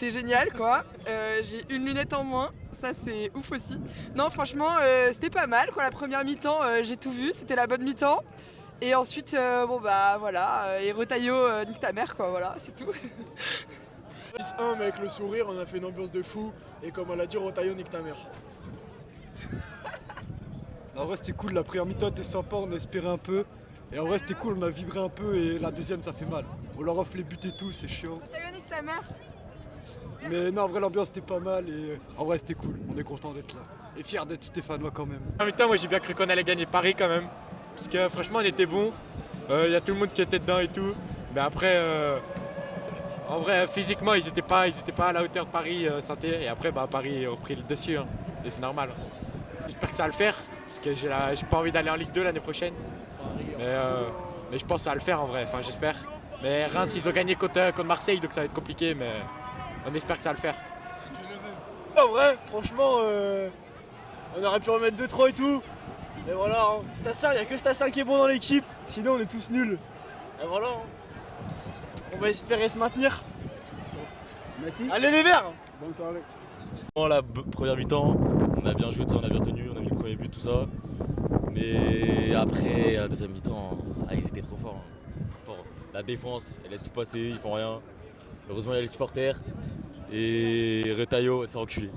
c'était génial quoi. J'ai une lunette en moins, ça c'est ouf aussi. Non franchement c'était pas mal quoi, la première mi-temps j'ai tout vu, c'était la bonne mi-temps. Et ensuite bon bah voilà, et Retailleau nique ta mère quoi, voilà, c'est tout. 6-1 mais avec le sourire on a fait une ambiance de fou et comme on l'a dit Rotaillon nique ta mère. En vrai c'était cool, la première mi-temps était sympa, on a espéré un peu. Et en vrai c'était cool, on a vibré un peu et la deuxième ça fait mal. On leur offre les buts et tout, c'est chiant. Retailleau nique ta mère. Mais non en vrai l'ambiance était pas mal et en vrai c'était cool, on est content d'être là. Et fier d'être stéphanois quand même. En même temps, moi j'ai bien cru qu'on allait gagner Paris quand même. Parce que franchement on était bon. Il y a tout le monde qui était dedans et tout. Mais après, en vrai physiquement ils étaient pas à la hauteur de Paris Saint-Étienne. Et après bah, Paris a repris le dessus. Hein. Et c'est normal. J'espère que ça va le faire. Parce que j'ai pas envie d'aller en Ligue 2 l'année prochaine. Mais je pense que ça va le faire en vrai, enfin j'espère. Mais Reims ils ont gagné contre Marseille donc ça va être compliqué mais on espère que ça va le faire. En vrai franchement on aurait pu remettre 2-3 et tout. Et voilà, hein. Stassin, il n'y a que Stassin qui est bon dans l'équipe, sinon on est tous nuls. Et voilà, hein. On va espérer se maintenir. Merci. Allez les Verts. Bonne soirée. La première mi-temps, on a bien joué, on a bien tenu, on a mis le premier but, tout ça. Mais après, la deuxième mi-temps, ils étaient trop forts. Hein. Ils étaient trop forts. La défense, elle laisse tout passer, ils font rien. Heureusement, il y a les supporters. Et Retailleau va te faire enculer.